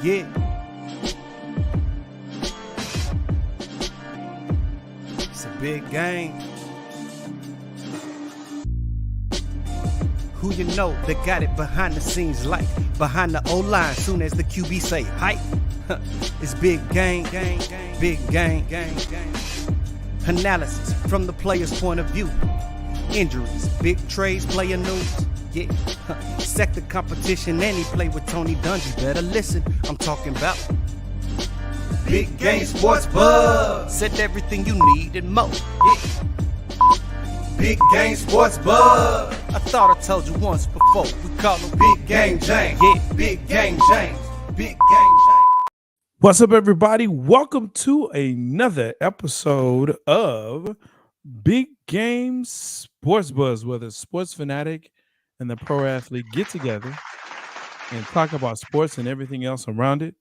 Yeah. It's a big game. Who you know that got it behind the scenes like behind the O-line soon as the QB say hype? It's big game, big game. Analysis from the player's point of view. Injuries, big trades, player news. Yeah, sector competition, and he play with Tony Dungy. Better listen, I'm talking about Big Game Sports Buzz. Said everything you need and more. Yeah. Big Game Sports Buzz. I thought I told you once before. We call him Big Game James. Yeah, Big Game James. Big Game James. What's up, everybody? Welcome to another episode of Big Game Sports Buzz, where the sports fanatic and the pro athlete get together and talk about sports and everything else around it.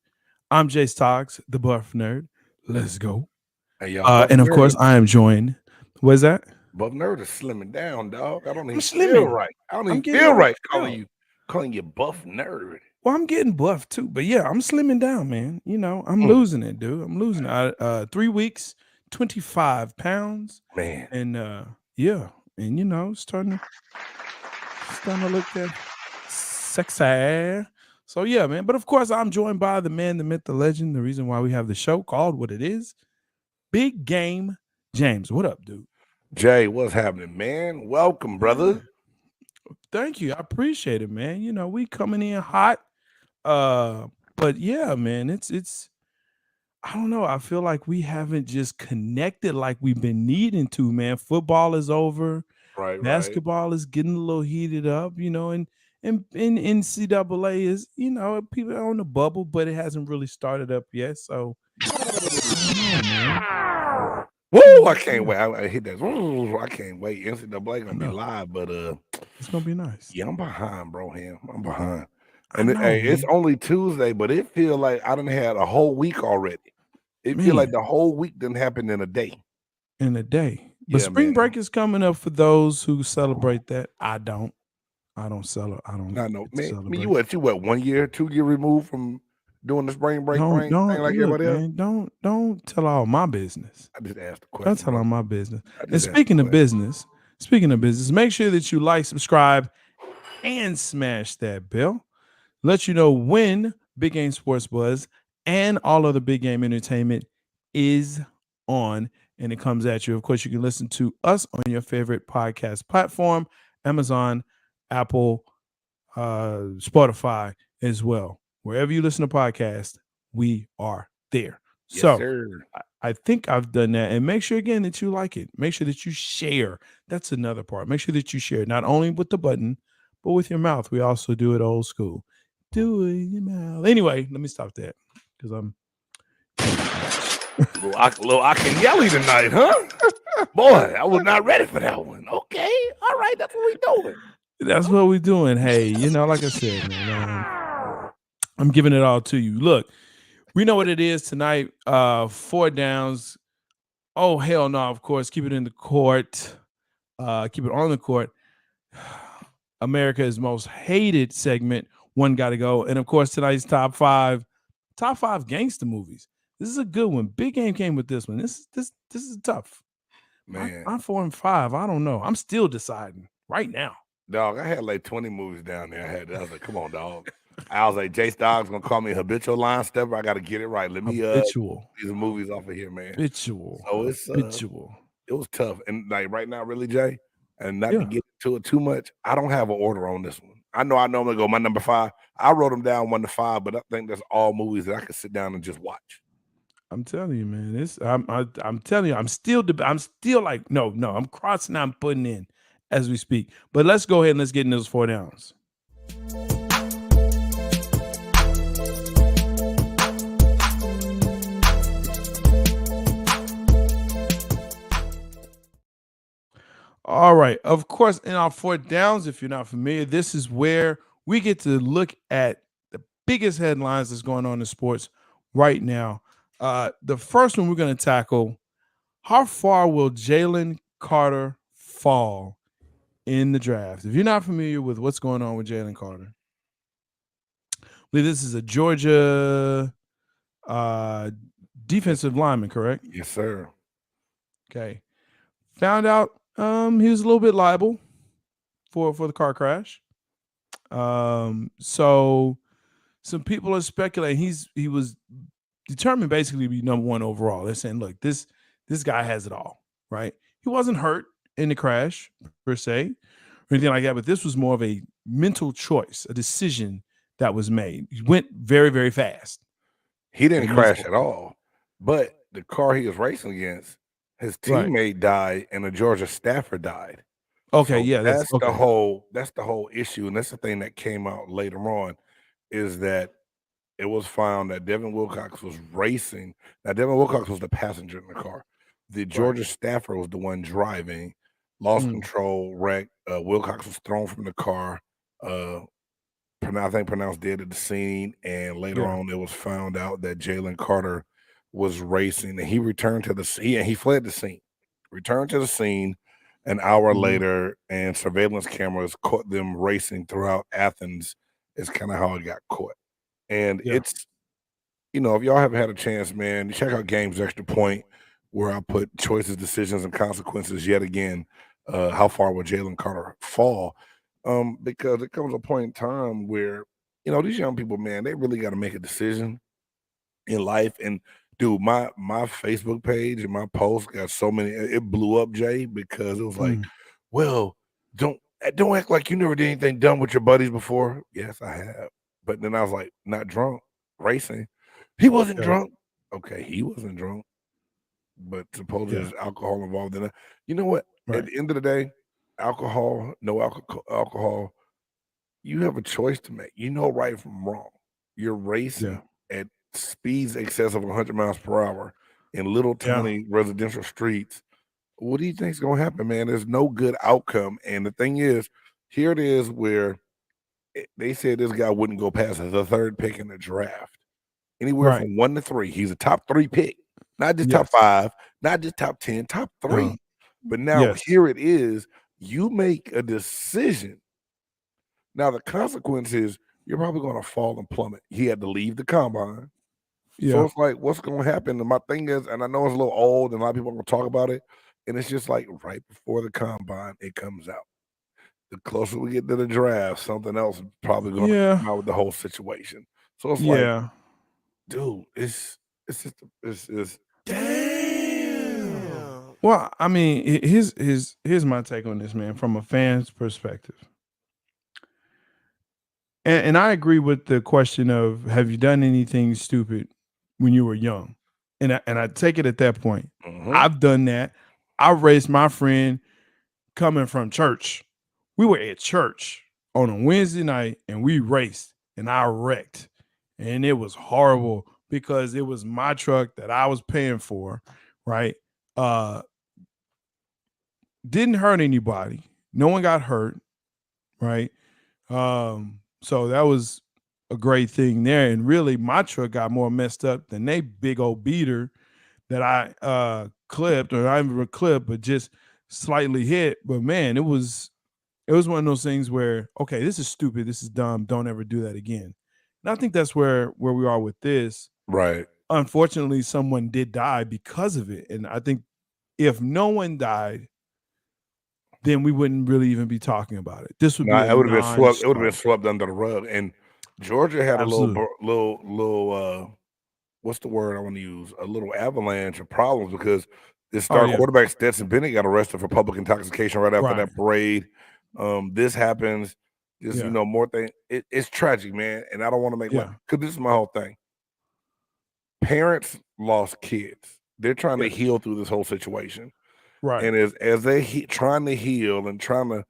I'm Jay Stocks, the buff nerd. Let's go. Hey, y'all, and of course, I am joined. What is that? Buff nerd is slimming down, dog. I don't even slimming. feel right. I don't even feel right calling you buff nerd. Well, I'm getting buff too, but yeah, I'm slimming down, man. You know, I'm losing it, dude. I'm losing it. 3 weeks, 25 pounds, man. And yeah, and you know, starting to look that sexy. So yeah, man. But of course, I'm joined by the man, the myth, the legend. The reason why we have the show called what it is, Big Game James. What up, dude? Jay, what's happening, man? Welcome, brother. Thank you. I appreciate it, man. You know, we coming in hot. But yeah, man, it's I don't know. I feel like we haven't just connected like we've been needing to, man. Football is over. Right. Basketball is getting a little heated up, you know, and NCAA is, you know, people are on the bubble, but it hasn't really started up yet. So woo, I can't wait. I hit that. Woo, I can't wait. NCAA gonna be live, but it's gonna be nice. Yeah, I'm behind, bro. I'm behind. And it's only Tuesday, but it feels like I done had a whole week already. It feels like the whole week didn't happen in a day. But spring break is coming up for those who celebrate that. I don't celebrate. I don't. I know, man. I mean, you what 1 year, 2 year removed from doing the spring break thing like everybody else? Man, don't tell all my business. I just asked the question. Don't tell all my business. And speaking of business, make sure that you like, subscribe, and smash that bell. Let you know when Big Game Sports Buzz and all other big game entertainment is on, and it comes at you. Of course, you can listen to us on your favorite podcast platform, Amazon, Apple, Spotify as well. Wherever you listen to podcasts, we are there. Yes, so sir. I think I've done that. And make sure, again, that you like it. Make sure that you share. That's another part. Make sure that you share, not only with the button, but with your mouth. We also do it old school. Do it in your mouth. Anyway, let me stop that because I'm little I can yelly tonight, huh? Boy, I was not ready for that one. Okay, all right, that's what we doing. That's what we're doing. Hey, you know, like I said, man, I'm giving it all to you. Look, we know what it is tonight. 4 downs. Oh, hell no, of course. Keep it in the court. Keep it on the court. America's most hated segment. One got to go. And of course, tonight's top five gangster movies. This is a good one. Big Game came with this one. This is tough. Man, I'm 4 and 5. I don't know. I'm still deciding right now. Dog, I had like 20 movies down there. I was like, come on, dog. I was like, Jay Stoggs gonna call me a habitual line stepper. I gotta get it right. Let me habitual these movies off of here, man. Habitual. So it's habitual. It was tough. And like right now, really, Jay, and not to get into it too much, I don't have an order on this one. I know I normally go my number 5. I wrote them down 1 to 5, but I think that's all movies that I can sit down and just watch. I'm telling you, man. I'm telling you, I'm still like, no, I'm crossing out and putting in as we speak. But let's go ahead and let's get into those 4 downs. All right. Of course, in our 4 downs, if you're not familiar, this is where we get to look at the biggest headlines that's going on in sports right now. The first one we're going to tackle, how far will Jalen Carter fall in the draft? If you're not familiar with what's going on with Jalen Carter, believe this is a Georgia uh, defensive lineman, correct? Yes, sir. Okay. Found out he was a little bit liable for the car crash. So some people are speculating he was determined basically to be number one overall. They're saying, look, this guy has it all, right? He wasn't hurt in the crash per se or anything like that, but this was more of a mental choice, a decision that was made. He went very, very fast. He didn't It missed crash at all, but the car he was racing against, his right. teammate died and a Georgia staffer died. Okay, So yeah, that's that's the okay. whole issue, and that's the thing that came out later on, is that it was found that Devin Wilcox was racing. Now, Devin Wilcox was the passenger in the car. The Right. Georgia staffer was the one driving, lost Mm, control, wrecked. Wilcox was thrown from the car. Uh, I think pronounced dead at the scene. And later yeah. on, it was found out that Jalen Carter was racing, and he returned to the scene. He fled the scene, returned to the scene an hour Mhm. later, and surveillance cameras caught them racing throughout Athens. Is kind of how it got caught. And Yeah. it's, if y'all haven't had a chance, man, check out Games Extra Point, where I put choices, decisions, and consequences yet again. How far will Jalen Carter fall? Because it comes a point in time where, these young people, man, they really got to make a decision in life. And dude, my Facebook page and my post got so many, it blew up, Jay, because it was like, Mm, well, don't act like you never did anything dumb with your buddies before. Yes, I have. But then I was like, not drunk, racing. He wasn't yeah. drunk. Okay, he wasn't drunk, but supposedly Yeah. there's alcohol involved in it. You know what? At Right. the end of the day, alcohol, no alcohol, you have a choice to make. You know right from wrong. You're Yeah. racing at speeds excess of 100 miles per hour in little Yeah. tiny residential streets. What do you think's going to happen, man? There's no good outcome. And the thing is, here it is where they said this guy wouldn't go past the third pick in the draft. Anywhere Right. from 1 to 3. He's a top 3 pick. Not just top Yes. 5, not just top 10, top Uh, 3. But now yes. here it is, you make a decision. Now the consequence is you're probably gonna fall and plummet. He had to leave the combine. So Yeah. it's like, what's gonna happen? And my thing is, and I know it's a little old and a lot of people are gonna talk about it, and it's just like right before the combine, it comes out. The closer we get to the draft, something else is probably gonna Yeah. come out with the whole situation. So it's like, Yeah. dude, it's just it's Damn. Well, I mean, here's my take on this, man, from a fan's perspective. And I agree with the question of have you done anything stupid when you were young? And I take it at that point. Mhm. I've done that. I raised my friend coming from church. We were at church on a Wednesday night and we raced and I wrecked. And it was horrible because it was my truck that I was paying for, right? Uh didn't hurt anybody. No one got hurt, right? So that was a great thing there. And really my truck got more messed up than they big old beater that I clipped or not even clipped, but just slightly hit. But man, it was one of those things where, okay, this is stupid, this is dumb, don't ever do that again. And I think that's where we are with this. Right. Unfortunately, someone did die because of it. And I think if no one died, then we wouldn't really even be talking about it. This would No, be a it would have been swept. It would have been non-starter. swept under the rug. And Georgia had a Absolutely. what's the word I want to use? A little avalanche of problems because this Oh star yeah. quarterback Stetson Bennett got arrested for public intoxication right after Right. that parade. This happens. Just Yeah. more thing. It's tragic, man. And I don't want to make light Yeah. because this is my whole thing. Parents lost kids. They're trying to Yes. heal through this whole situation, Right. and as they trying to heal and trying to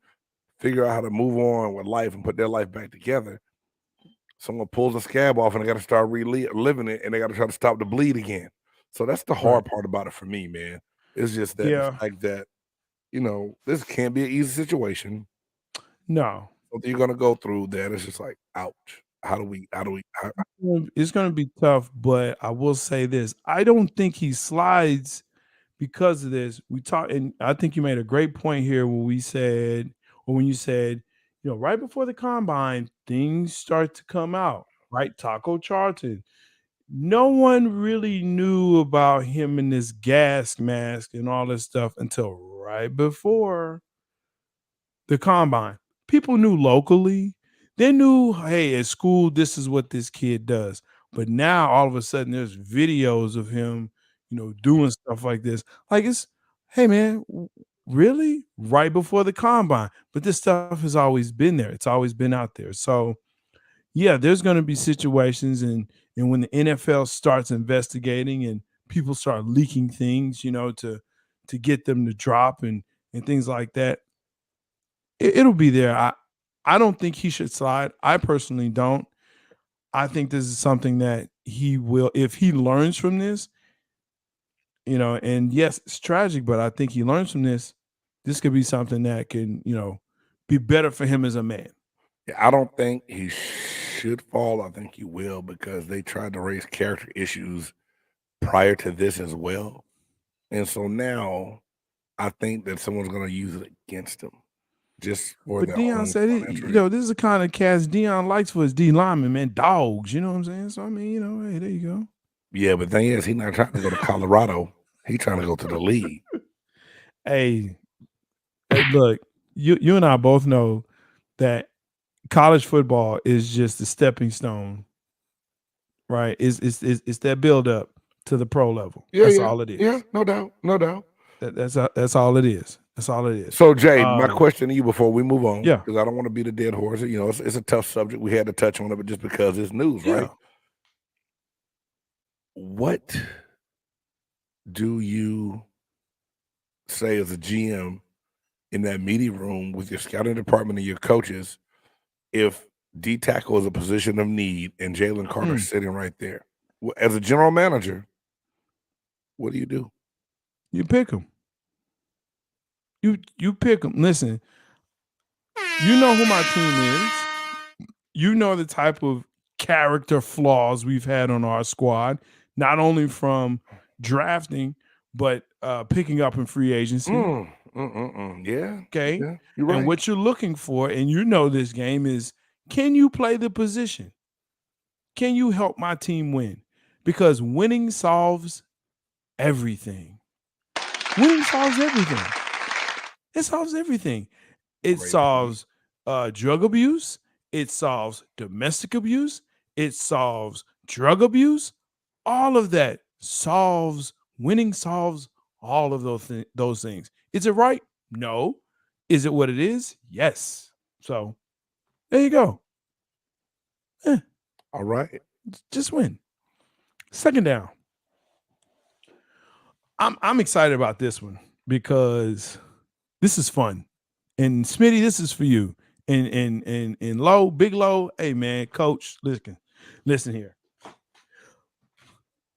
figure out how to move on with life and put their life back together, someone pulls a scab off and they got to start reliving it and they got to try to stop the bleed again. So that's the Right. hard part about it for me, man. It's just that the Yeah. fact that, this can't be an easy situation. No. Something you're gonna go through that it's just like, ouch. It's going to be tough, but I will say this. I don't think he slides because of this. We talked, and I think you made a great point here when when you said, right before the combine, things start to come out, right? Taco Charlton. No one really knew about him and this gas mask and all this stuff until right before the combine. People knew locally. They knew, hey, at school, this is what this kid does. But now all of a sudden there's videos of him, doing stuff like this. Like hey man, really? Right before the combine. But this stuff has always been there. It's always been out there. So yeah, there's going to be situations and when the NFL starts investigating and people start leaking things, to get them to drop and things like that, it'll be there. I don't think he should slide. I personally don't. I think this is something that he will, if he learns from this, and yes, it's tragic, but I think he learns from this. This could be something that can, be better for him as a man. Yeah, I don't think he should fall. I think he will because they tried to raise character issues prior to this as well. And so now I think that someone's going to use it against him. Just for but Deion said this is the kind of cast Deion likes for his D linemen, man. Dogs, you know what I'm saying? So I mean, hey, there you go. Yeah, but the thing is, he's not trying to go to Colorado. He's trying to go to the league. Hey, look, you and I both know that college football is just a stepping stone, right? It's that build up to the pro level. That's all it is. Yeah, no doubt. That's all it is. That's all it is. So, Jay, my question to you before we move on, yeah, because I don't want to beat a dead horse. It's a tough subject. We had to touch on it, but just because it's news, right? What do you say as a GM in that meeting room with your scouting department and your coaches if D tackle is a position of need and Jalen Carter's sitting right there? As a general manager, what do? You pick him. You pick them. Listen, you know who my team is. You know the type of character flaws we've had on our squad, not only from drafting, but picking up in free agency. Yeah. Okay. Yeah, you're right. And what you're looking for, and this game is, can you play the position? Can you help my team win? Because winning solves everything. Winning solves everything. It solves everything. It solves drug abuse. It solves domestic abuse. It solves drug abuse. All of that winning solves all of those things. Is it right? No. Is it what it is? Yes. So there you go. All right. Just win. Second down. I'm excited about this one because this is fun. And Smitty, this is for you. And Low, Big Low, hey man, coach, listen here.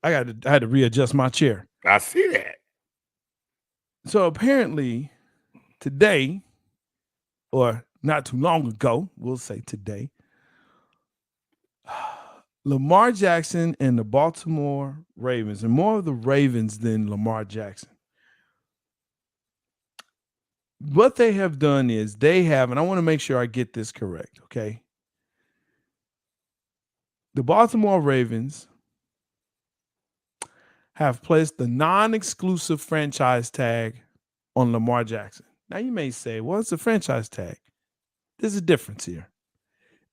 I had to readjust my chair. I see that. So apparently today, or not too long ago, we'll say today, Lamar Jackson and the Baltimore Ravens, and more of the Ravens than Lamar Jackson. What they have done is and I want to make sure I get this correct, okay? The Baltimore Ravens have placed the non-exclusive franchise tag on Lamar Jackson. Now you may say, well, it's a franchise tag. There's a difference here.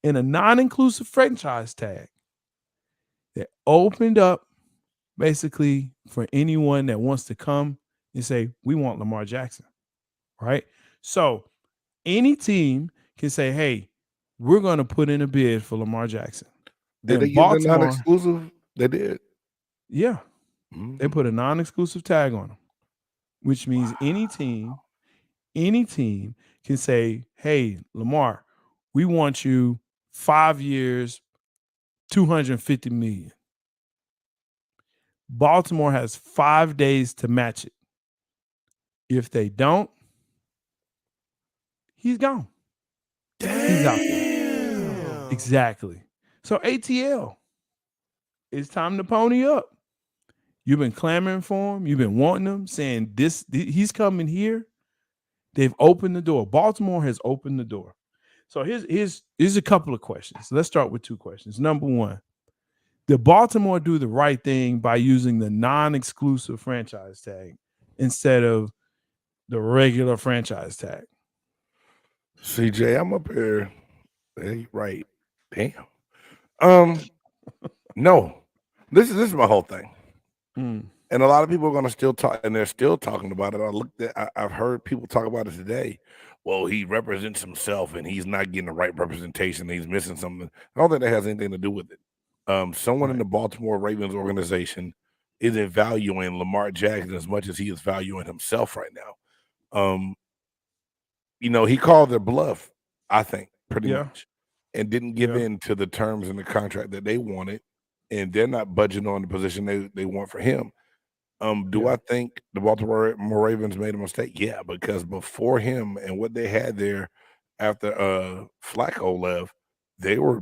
In a non-inclusive franchise tag, they opened up basically for anyone that wants to come and say, we want Lamar Jackson, right? So any team can say, hey, we're going to put in a bid for Lamar Jackson. Did they use the non-exclusive? They did. Yeah. They put a non-exclusive tag on him, which means any team can say, hey, Lamar, we want you 5 years, $250 million. Baltimore has 5 days to match it. If they don't, he's gone. Damn. He's out there. Exactly. So ATL, it's time to pony up. You've been clamoring for him. You've been wanting him, saying he's coming here. They've opened the door. Baltimore has opened the door. So here's a couple of questions. Let's start with 2 questions. Number 1, did Baltimore do the right thing by using the non-exclusive franchise tag instead of the regular franchise tag? CJ, I'm up here. Hey, right. Damn. No. This is my whole thing. And a lot of people are going to still talk, and they're still talking about it. I've heard people talk about it today. Well, he represents himself, and he's not getting the right representation. He's missing something. I don't think that has anything to do with it. Someone in the Baltimore Ravens organization isn't valuing Lamar Jackson as much as he is valuing himself right now. He called their bluff, I think, pretty much, and didn't give in to the terms in the contract that they wanted, and they're not budging on the position they want for him. Do I think the Baltimore Ravens made a mistake? Yeah, because before him and what they had there after Flacco left, they were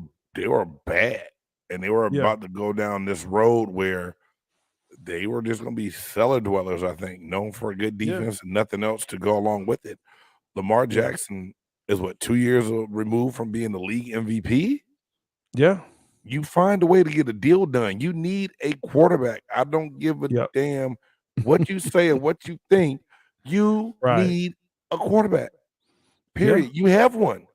bad, and they were about to go down this road where they were just going to be cellar dwellers. I think, known for a good defense and nothing else to go along with it. Lamar Jackson is 2 years removed from being the league MVP. Yeah. You find a way to get a deal done. You need a quarterback. I don't give a damn what you say or what you think. You need a quarterback. Period. You have one.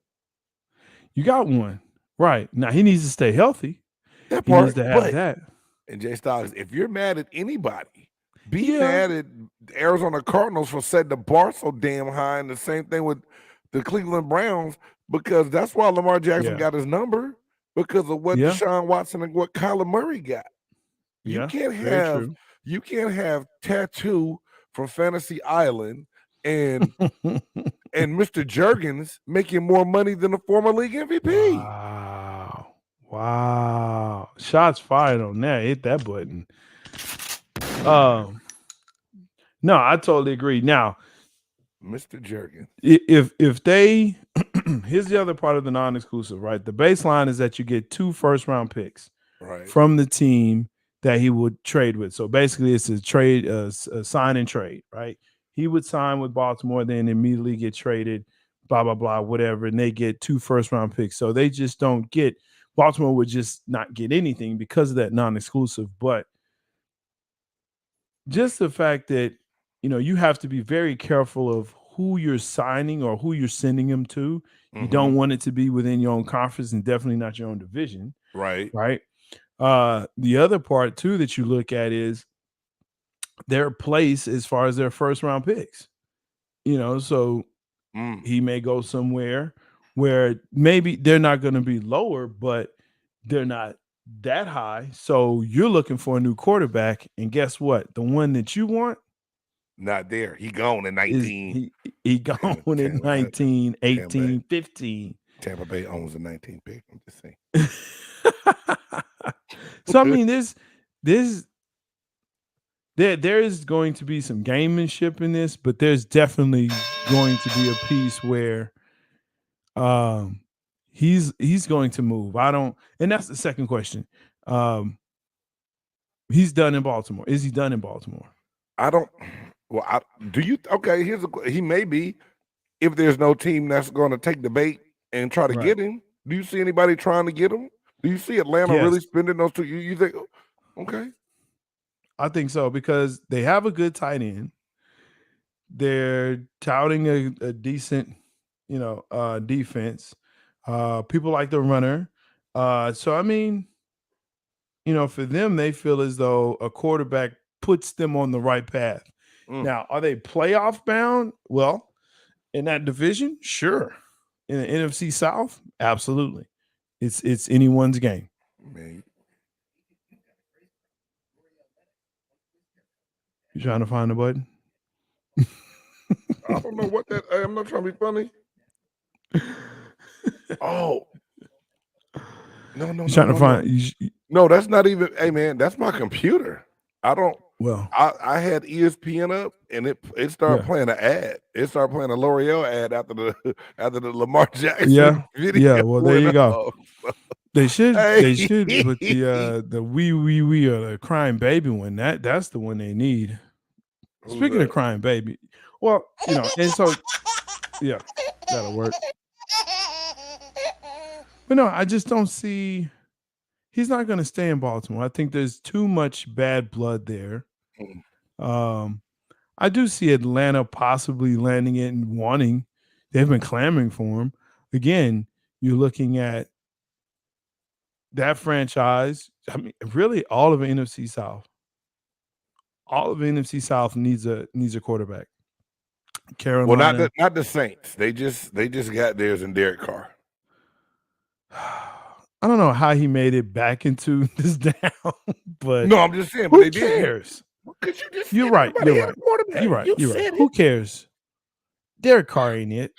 You got one. Right. Now he needs to stay healthy. That he part, needs to have that. And Jay Stocks, if you're mad at anybody, be mad at Arizona Cardinals for setting the bar so damn high, and the same thing with the Cleveland Browns, because that's why Lamar Jackson got his number. Because of what Deshaun Watson and what Kyler Murray got. You can't have Tattoo from Fantasy Island and Mr. Juergens making more money than the former league MVP. Wow. Shots fired on that. Hit that button. No, I totally agree. Now, Mr. Juergens. If they here's the other part of the non-exclusive, right? The baseline is that you get 2 first-round picks from the team that he would trade with. So basically, it's a trade, a sign and trade, right? He would sign with Baltimore, then immediately get traded, blah blah blah, whatever, and they get 2 first-round picks. So they just don't get. Baltimore would just not get anything because of that non-exclusive. But just the fact that you have to be very careful of who you're signing or who you're sending him to. You don't want it to be within your own conference and definitely not your own division. Right. The other part too that you look at is their place as far as their first round picks. So he may go somewhere where maybe they're not going to be lower, but they're not that high. So you're looking for a new quarterback, and guess what? The one that you want, not there. He gone in 19. He gone in 19, 18, 15. Tampa Bay owns the 19th pick. I'm just saying. So I mean, there is going to be some gamemanship in this, but there's definitely going to be a piece where he's going to move. And that's the second question. He's done in Baltimore. Is he done in Baltimore? He may be, if there's no team that's going to take the bait and try to get him. Do you see anybody trying to get him? Do you see Atlanta really spending those 2? You think, okay. I think so, because they have a good tight end. They're touting a decent, defense. People like the runner. So, I mean, for them, they feel as though a quarterback puts them on the right path. Now, are they playoff bound? Well, in that division, sure. In the NFC South, absolutely. It's anyone's game. Man. You trying to find the button? I don't know what that. I'm not trying to be funny. Oh. No. No, that's not even. Hey, man, that's my computer. I don't. Well, I had ESPN up, and it started playing an ad. It started playing a L'Oreal ad after the Lamar Jackson video. Yeah. Well, there you go. They should with the we or the crying baby one. That's the one they need. Speaking of crying baby, well, and so that'll work. But no, I just don't see. He's not going to stay in Baltimore. I think there's too much bad blood there. I do see Atlanta possibly landing it and wanting. They've been clamoring for him. Again, you're looking at that franchise. I mean, really, all of NFC South. All of NFC South needs a quarterback. Carolina. Well, not the Saints. They just got theirs in Derek Carr. I don't know how he made it back into this down, but no, I'm just saying. Who but they cares? Did. You're right. You're right. You're right. You're right. Who cares? Derek Carr ain't it.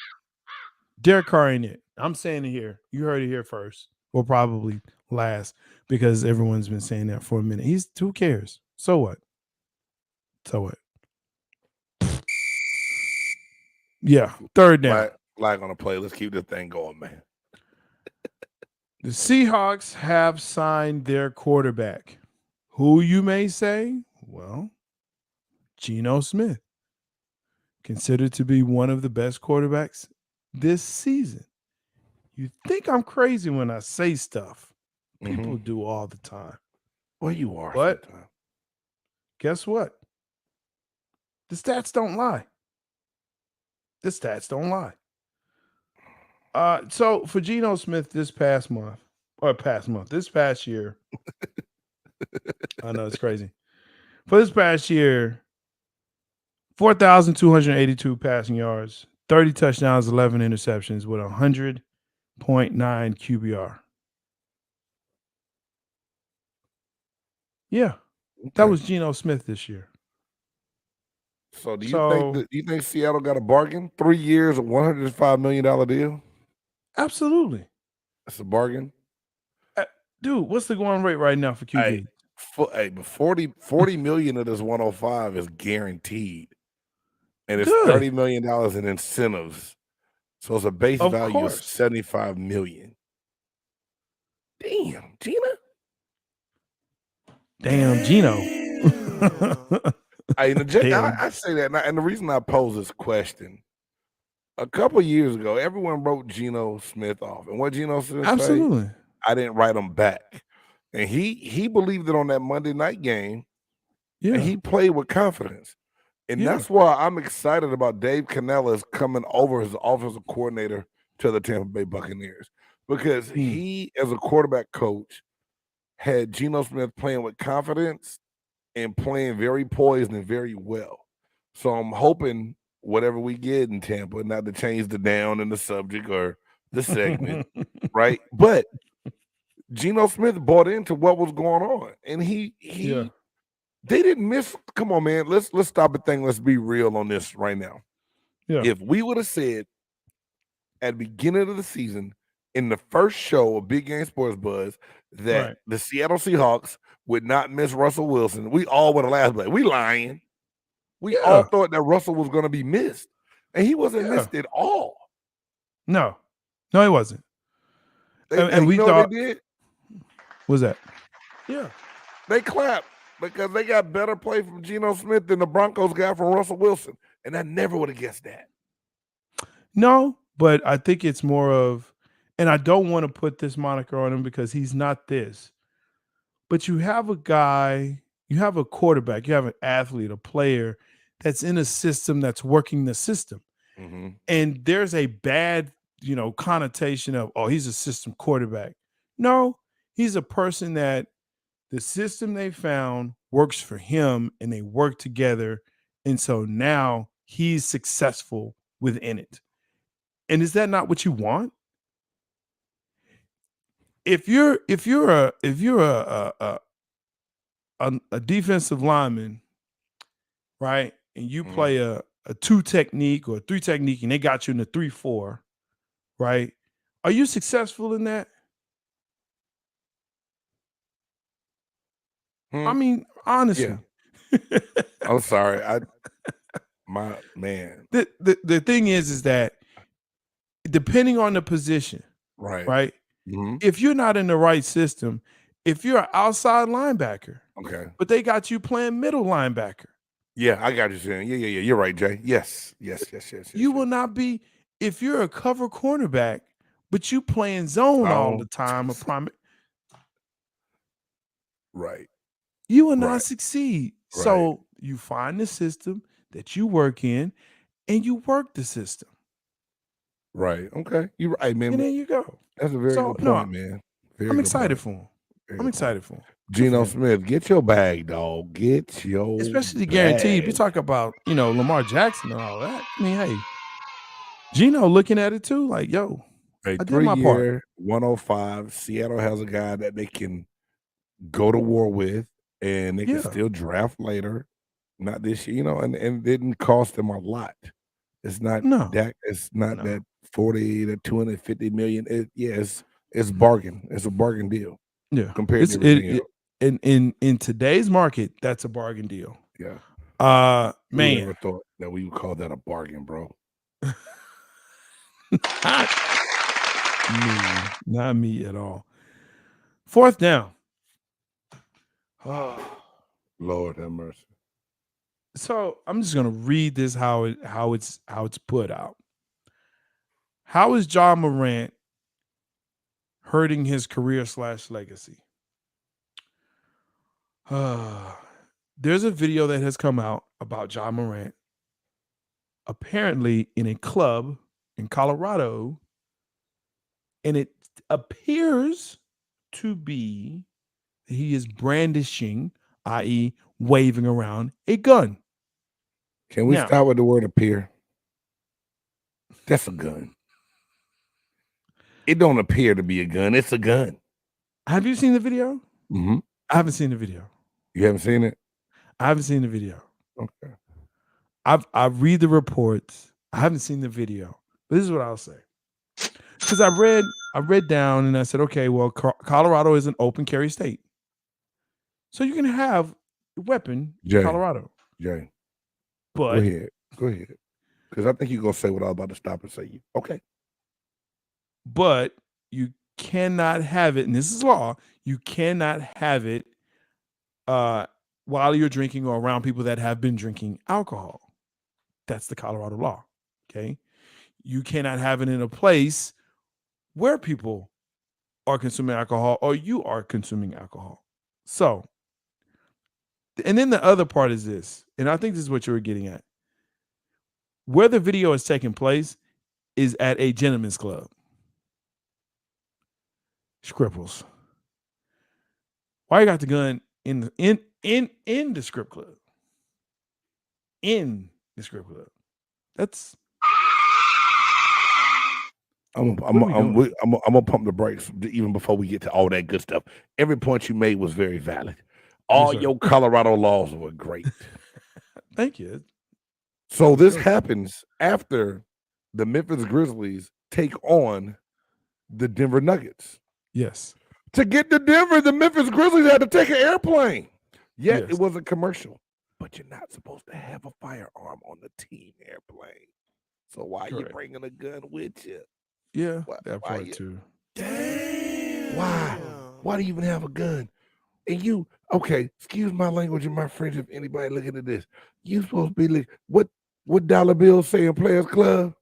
Derek Carr ain't it. I'm saying it here. You heard it here first, or probably last, because everyone's been saying that for a minute. Who cares? So what? So what? Yeah, third down. Flag on the play. Let's keep this thing going, man. The Seahawks have signed their quarterback. Who you may say? Well, Geno Smith. Considered to be one of the best quarterbacks this season. You think I'm crazy when I say stuff. People do all the time. Well, you are. But guess what? The stats don't lie. The stats don't lie. So for Geno Smith this past year, I know it's crazy. For this past year, 4,282 passing yards, 30 touchdowns, 11 interceptions with 100.9 QBR. Yeah, that was Geno Smith this year. So do you think Seattle got a bargain? 3 years, a $105 million deal? Absolutely. That's a bargain. Dude, what's the going rate right now for QB? But 40 million of this 105 is guaranteed. And it's $30 million in incentives. So it's a base value of $75 million. Damn, Geno. I say that, and the reason I pose this question, a couple of years ago, everyone wrote Geno Smith off, and what Geno Smith Absolutely said, I didn't write him back, and he believed it on that Monday night game, and he played with confidence, and that's why I'm excited about Dave Cannella's coming over as offensive coordinator to the Tampa Bay Buccaneers, because he, as a quarterback coach, had Geno Smith playing with confidence and playing very poised and very well. So I'm hoping whatever we get in Tampa, not to change the down in the subject or the segment, right? But Geno Smith bought into what was going on, and they didn't miss. Come on, man, let's stop and think. Let's be real on this right now. Yeah. If we would have said at the beginning of the season, in the first show of Big Game Sports Buzz, that the Seattle Seahawks would not miss Russell Wilson, we all would have laughed. Like, we lying. We all thought that Russell was going to be missed, and he wasn't missed at all. No, he wasn't. And we thought they did. What's that? Yeah, they clapped because they got better play from Geno Smith than the Broncos got from Russell Wilson, and I never would have guessed that. No, but I think it's more of, and I don't want to put this moniker on him because he's not this, but you have a guy, you have a quarterback, you have an athlete, a player that's in a system that's working the system. And there's a bad, connotation of, oh, he's a system quarterback. No, he's a person that the system they found works for him and they work together. And so now he's successful within it. And is that not what you want? If you're a defensive lineman, right, and you play a 2 technique or a 3 technique, and they got you in the 3-4, right? Are you successful in that? I mean, honestly. Yeah. I'm sorry. My man. The thing is that depending on the position, right? If you're not in the right system, if you're an outside linebacker, but they got you playing middle linebacker. Yeah, I got you saying. Yeah. You're right, Jay. Yes. You will not be, if you're a cover cornerback, but you playing zone all the time. Right. You will not succeed. Right. So you find the system that you work in, and you work the system. Right. Okay. You're right, man. And there you go. That's a very good point, man. I'm excited for him. I'm excited for him. Geno Smith, get your bag, dog. Get your especially bag. Guaranteed. If you talk about, Lamar Jackson and all that, I mean, hey, Geno looking at it too, like, yo, a I did my part. 105. Seattle has a guy that they can go to war with, and they can still draft later. Not this year, and it didn't cost them a lot. It's not that. It's not that 40 to 250 million. It's bargain. It's a bargain deal. Yeah, compared to everything else. In today's market, that's a bargain deal. Yeah. Man, never thought that we would call that a bargain, bro. Not me at all. 4th down. Oh, Lord have mercy. So I'm just gonna read this how it's put out. How is Ja Morant hurting his career / legacy? There's a video that has come out about Ja Morant apparently in a club in Colorado, and it appears to be that he is brandishing, i.e., waving around a gun. Can we start with the word appear? That's a gun. It don't appear to be a gun. It's a gun. Have you seen the video? Mm-hmm. I haven't seen the video. You haven't seen it? I haven't seen the video. Okay. I read the reports. I haven't seen the video. But this is what I'll say. Because I read down and I said, okay, well, Colorado is an open carry state. So you can have a weapon in Colorado. Jay. But Go ahead. Because I think you're going to say what I was about to stop and say. You okay. But you cannot have it, and this is law, you cannot have it while you're drinking or around people that have been drinking alcohol. That's the Colorado law, okay? You cannot have it in a place where people are consuming alcohol or you are consuming alcohol. So, and then the other part is this, and I think this is what you were getting at. Where the video is taking place is at a gentleman's club. Scripples. Why you got the gun in the strip club? In the strip club. That's. I'm gonna pump the brakes even before we get to all that good stuff. Every point you made was very valid. All your Colorado laws were great. Thank you. So this happens after the Memphis Grizzlies take on the Denver Nuggets. Yes. To get to Denver, the Memphis Grizzlies had to take an airplane. Yet it was a commercial. But you're not supposed to have a firearm on the team airplane. So why are you bringing a gun with you? Yeah, that part too. Damn. Why? Why do you even have a gun? And you, excuse my language and my French if anybody looking at this. You supposed to be what dollar bill say in Players Club?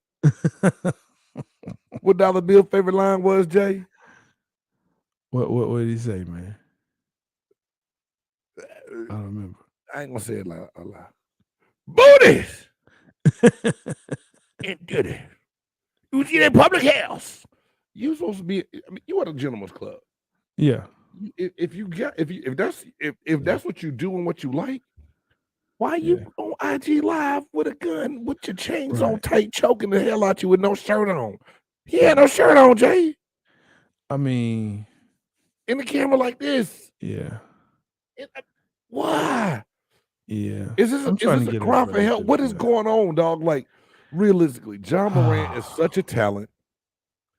What dollar bill favorite line was, Jay? What did he say, man? I don't remember. I ain't gonna say it a lot. Booties and goody. You see that public house. You supposed to be. I mean, you at a gentleman's club. Yeah. If that's what you do and what you like, why you on IG Live with a gun with your chains on tight, choking the hell out you with no shirt on? He had no shirt on, Jay. I mean, in the camera like this. Yeah. Why? Yeah. Is this a cry for help? What is going on, dog? Like, realistically, Ja Morant is such a talent.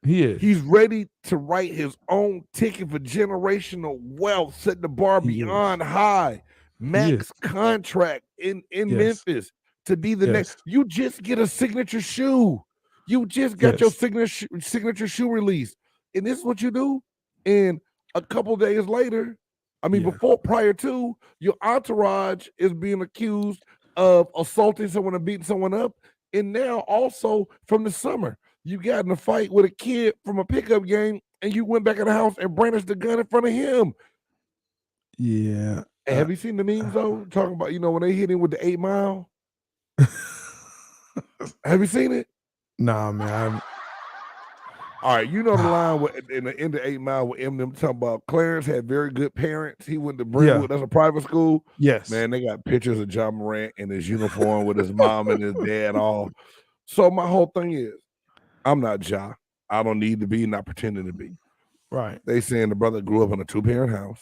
He is. He's ready to write his own ticket for generational wealth, set the bar beyond high. Max contract in Memphis to be the next. You just get a signature shoe. You just got your signature shoe released. And this is what you do. And a couple days later, prior to, your entourage is being accused of assaulting someone and beating someone up. And now also from the summer, you got in a fight with a kid from a pickup game and you went back in the house and brandished the gun in front of him. Yeah. And have you seen the memes though? Talking about, when they hit him with the 8 Mile. Have you seen it? Nah, man. All right, the line in the end of 8 Mile with Eminem talking about Clarence had very good parents. He went to Brentwood, that's a private school. Yes. Man, they got pictures of John Morant in his uniform with his mom and his dad all. So my whole thing is, I'm not Ja. I don't need to be, not pretending to be. Right. They saying the brother grew up in a 2-parent house,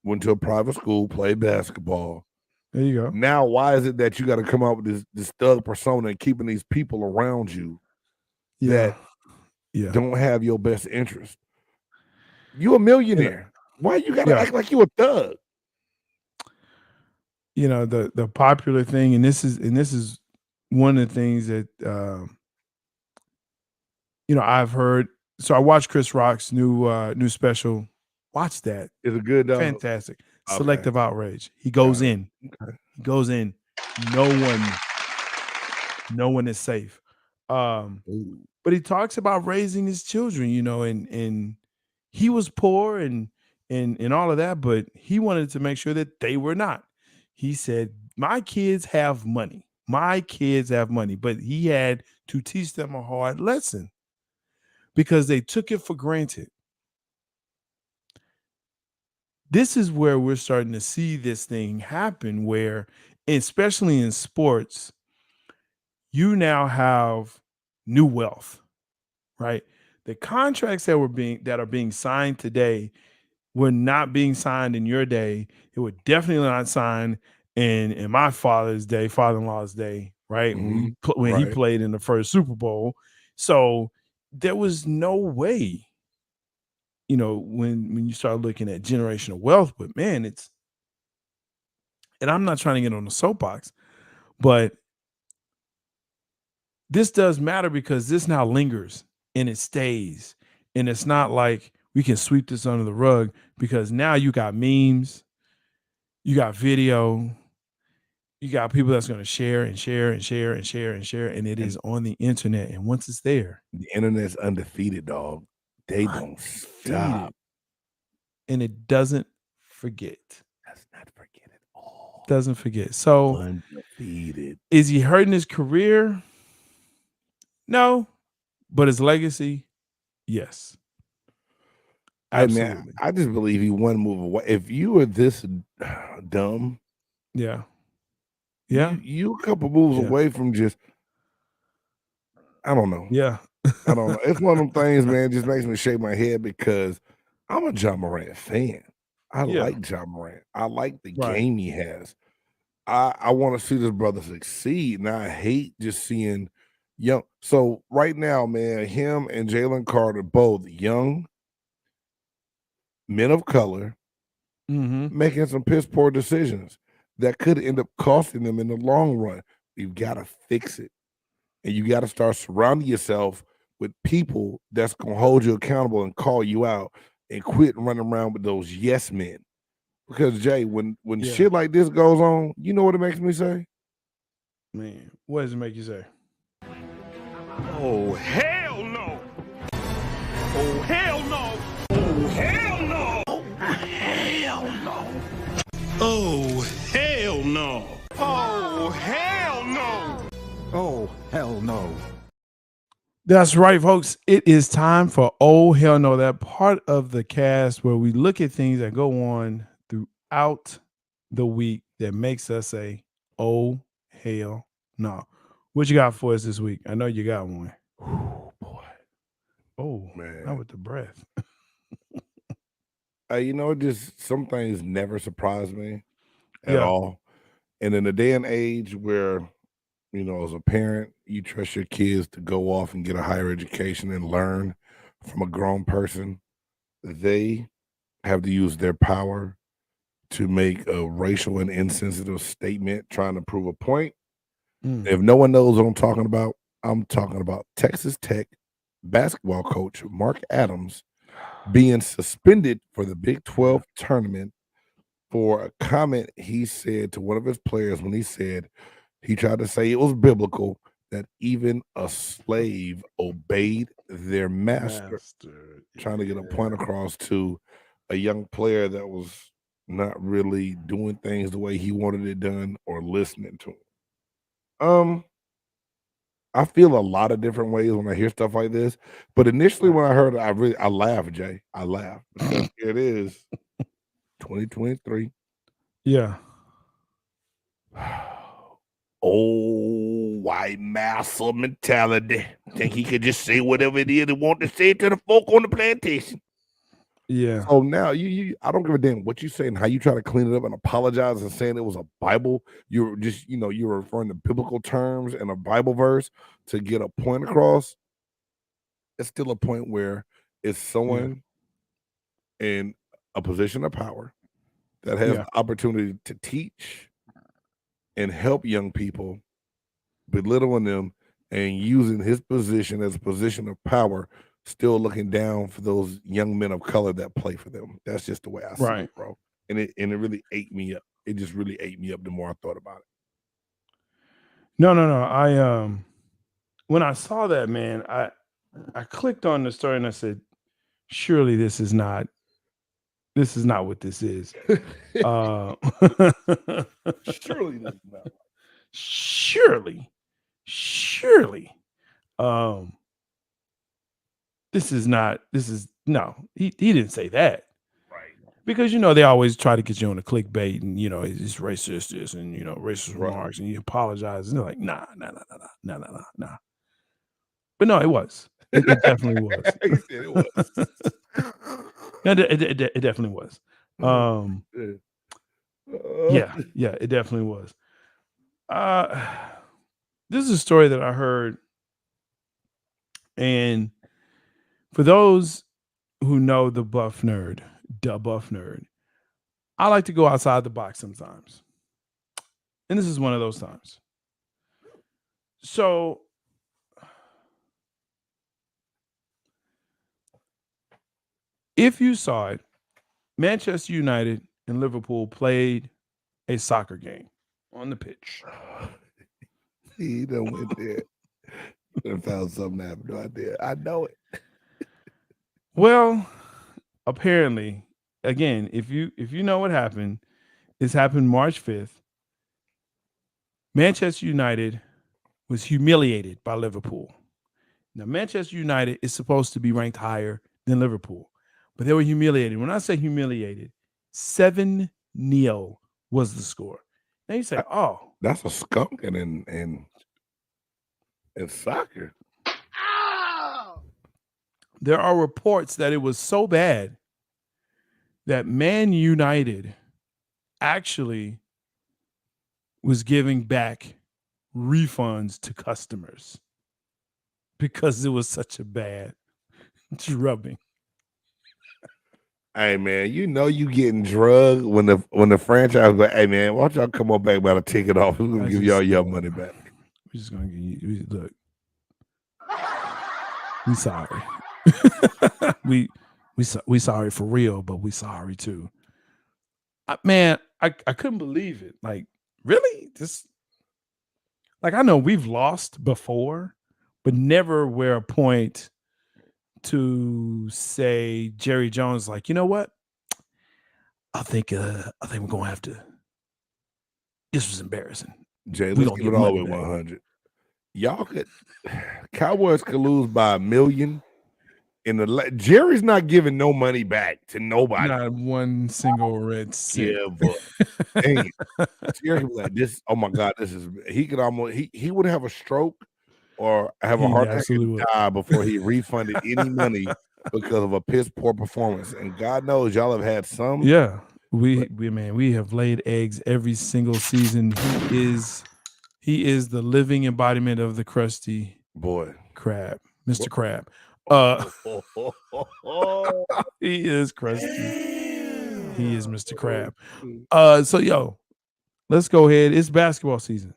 went to a private school, played basketball. There you go. Now, why is it that you got to come out with this thug persona and keeping these people around you that don't have your best interest? You a millionaire. Why you got to act like you a thug? The popular thing, and this is one of the things that I've heard. So I watched Chris Rock's new special. Watch that. Is it good? Fantastic. Okay. Selective outrage. He goes in. Okay. He goes in. No one is safe. But he talks about raising his children, and he was poor and all of that, but he wanted to make sure that they were not. He said, my kids have money. My kids have money. But he had to teach them a hard lesson because they took it for granted. This is where we're starting to see this thing happen where, especially in sports, you now have new wealth, right? The contracts that are being signed today were not being signed in your day. It were definitely not signed in my father-in-law's day, right? Mm-hmm. When he played in the first Super Bowl. So there was no way, when you start looking at generational wealth, but man, and I'm not trying to get on the soapbox, but this does matter because this now lingers and it stays. And it's not like we can sweep this under the rug because now you got memes, you got video, you got people that's going to share and share and share and share and share. And it is on the internet. And once it's there, the internet's undefeated, dog. They don't stop. And it doesn't forget. Does not forget at all. Doesn't forget. So undefeated. Is he hurting his career? No. But his legacy? Yes. Absolutely. Man, I just believe he one move away. If you were this dumb, yeah, you a couple moves away from just, I don't know. Yeah, I don't know. It's one of them things, man. It just makes me shake my head because I'm a John Morant fan. I like John Morant. I like the game he has. I want to see this brother succeed, and I hate just seeing young. So right now, man, him and Jalen Carter, both young men of color, making some piss poor decisions that could end up costing them in the long run. You've got to fix it. And you got to start surrounding yourself with people that's going to hold you accountable and call you out and quit running around with those yes men. Because, Jay, when shit like this goes on, you know what it makes me say? Man, what does it make you say? Oh, hell no. Oh, hell no. Oh, hell no. Oh, hell no. Oh, hell no. Oh, hell no. Oh, hell no. That's right, folks. It is time for Oh Hell No, that part of the cast where we look at things that go on throughout the week that makes us say, oh, hell no. What you got for us this week? I know you got one. Oh, boy. Oh, man. Not with the breath. Just some things never surprise me at all. And in a day and age where, as a parent, you trust your kids to go off and get a higher education and learn from a grown person, they have to use their power to make a racial and insensitive statement trying to prove a point. If no one knows what I'm talking about Texas Tech basketball coach Mark Adams being suspended for the Big 12 tournament for a comment he said to one of his players when he said he tried to say it was biblical that even a slave obeyed their master. Trying to get a point across to a young player that was not really doing things the way he wanted it done or listening to him. I feel a lot of different ways when I hear stuff like this. But initially when I heard it, I laughed, Jay. I laughed because here it is, 2023. Yeah. Oh, white massa mentality. Think he could just say whatever it is he want to say to the folk on the plantation. Yeah. So now you I don't give a damn what you say and how you try to clean it up and apologize and saying it was a Bible. You're just, you're referring to biblical terms and a Bible verse to get a point across. It's still a point where it's someone in a position of power that has the opportunity to teach and help young people, belittling them and using his position as a position of power, still looking down for those young men of color that play for them. That's just the way I see it, bro. And it really ate me up. It just really ate me up the more I thought about it. No. I when I saw that, man, I clicked on the story and I said, surely this is not what this is. Surely this is not. Surely. He didn't say that. Right. Because they always try to get you on the clickbait and it's racist this and racist remarks and you apologize and they're like, nah. But no, it was. It definitely was. He said it was. It definitely was. Yeah, it definitely was. This is a story that I heard, and for those who know the Buff Nerd, I like to go outside the box sometimes. And this is one of those times. So if you saw it, Manchester United and Liverpool played a soccer game on the pitch. He done went there. And found something happened. No idea. I know it. Well, apparently, again, if you know what happened, this happened March 5th. Manchester United was humiliated by Liverpool. Now, Manchester United is supposed to be ranked higher than Liverpool, but they were humiliated. When I say humiliated, 7-0 was the score. Now you say, oh. That's a skunk in soccer. There are reports that it was so bad that Man United actually was giving back refunds to customers because it was such a bad drubbing. Hey man, you getting drugged when the franchise like, hey man, why don't y'all come on back about a ticket off? We're gonna give y'all your money back. We're just gonna give you look. We sorry. we sorry for real, but we sorry too. Man, I couldn't believe it. Like, really? I know we've lost before, but never where a point to say Jerry Jones, like, you know what? I think we're gonna have to. This was embarrassing. Jay, let's give it all the way 100. Y'all Cowboys could lose by $1 million. Jerry's not giving no money back to nobody. Not one single red cent. Yeah, but dang it. Jerry was like, this. Oh my God, this is. He could almost. He would have a stroke or have a heart attack and die before he refunded any money because of a piss poor performance. And God knows y'all have had some. Yeah, we have laid eggs every single season. He is the living embodiment of the Krusty boy Krab, Mr. Krab. He is Krusty. He is Mr. Krab. So yo, let's go ahead. It's basketball season.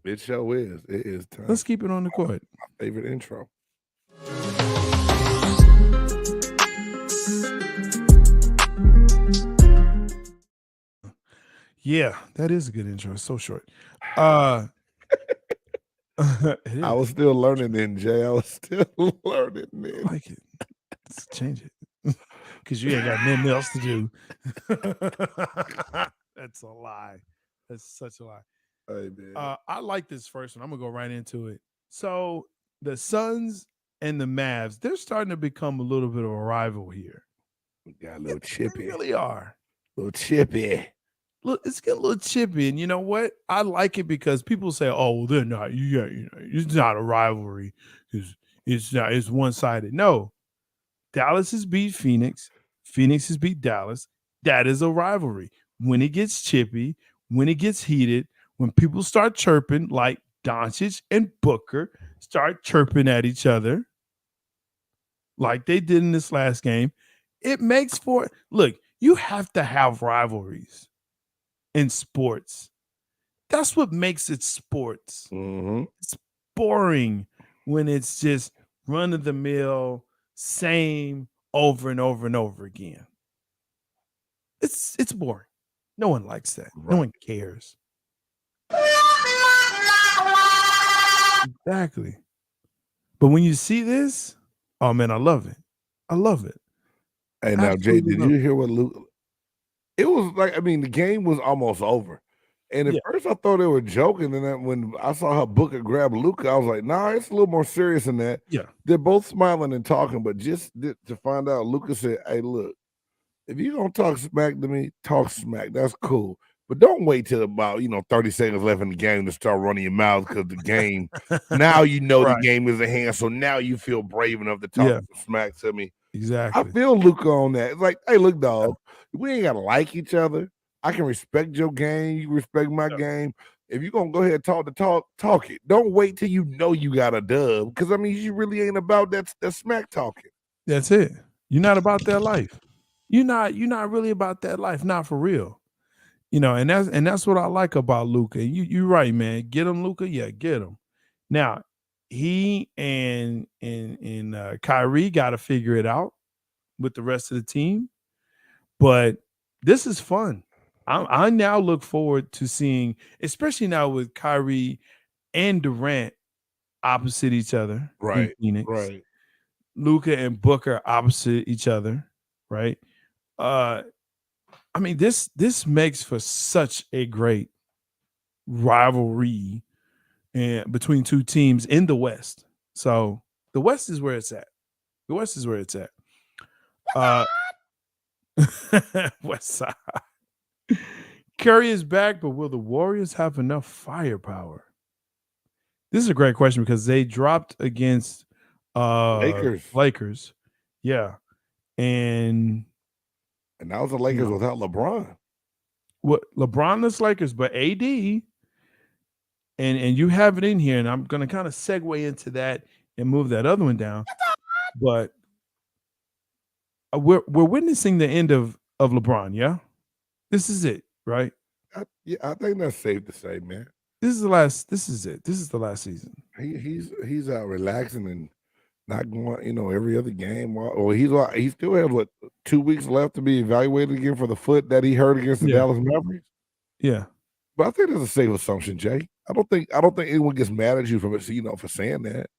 It sure is. It is time. Let's keep it on the court. My favorite intro. Yeah, that is a good intro. It's so short. I was still learning then, Jay. I was still learning I then. like it. Let's change it. Because you ain't got nothing else to do. That's a lie. That's such a lie. Hey, man. I like this first one. I'm gonna go right into it. So the Suns and the Mavs, they're starting to become a little bit of a rival here. We got a little They chippy. really are. Little chippy. Look, it's getting a little chippy, and you know what? I like it because people say, "Oh, well, they're not. It's not a rivalry. It's not. It's one sided." No, Dallas has beat Phoenix. Phoenix has beat Dallas. That is a rivalry. When it gets chippy, when it gets heated, when people start chirping like Doncic and Booker start chirping at each other, like they did in this last game, it makes for look. You have to have rivalries in sports. That's what makes it sports. Mm-hmm. It's boring when it's just run of the mill, same over and over and over again. It's boring. No one likes that. Right. No one cares. Exactly. But when you see this, oh man, I love it. I love it. Hey, now, Jay, Absolutely did love you hear what Luke? It was like, I mean, the game was almost over. And at Yeah. first I thought they were joking. And then when I saw her Booker grab Luka, I was like, nah, it's a little more serious than that. Yeah. They're both smiling and talking, but just to find out, Luka said, hey, look, if you're going to talk smack to me, talk smack. That's cool. But don't wait till about, 30 seconds left in the game to start running your mouth because the game, now you know Right. the game is at hand. So now you feel brave enough to talk Yeah. some smack to me. Exactly. I feel Luka on that. It's like, hey, look, dog, we ain't got to like each other. I can respect your game. You respect my game. If you're going to go ahead and talk the talk, talk it. Don't wait till you know you got a dub. Because, I mean, you really ain't about that smack talking. That's it. You're not about that life. You're not really about that life. Not for real. And that's what I like about Luka. You're right, man. Get him, Luka. Yeah, get him. Now, he and Kyrie got to figure it out with the rest of the team. But this is fun. I now look forward to seeing, especially now with Kyrie and Durant opposite each other in Phoenix. Right. Luka and Booker opposite each other, right? I mean, this makes for such a great rivalry between two teams in the West. So the West is where it's at. The West is where it's at. West side. Curry is back, but will the Warriors have enough firepower? This is a great question because they dropped against Lakers. Yeah. And that was the Lakers without LeBron. What LeBronless Lakers, but AD, and you have it in here, and I'm gonna kind of segue into that and move that other one down. But we're witnessing the end of LeBron, yeah? This is it, right? I think that's safe to say, man. This is it. This is the last season. He's out relaxing and not going, every other game. Or he still has 2 weeks left to be evaluated again for the foot that he hurt against the Dallas Mavericks. Yeah, but I think that's a safe assumption, Jay. I don't think anyone gets mad at you for saying that.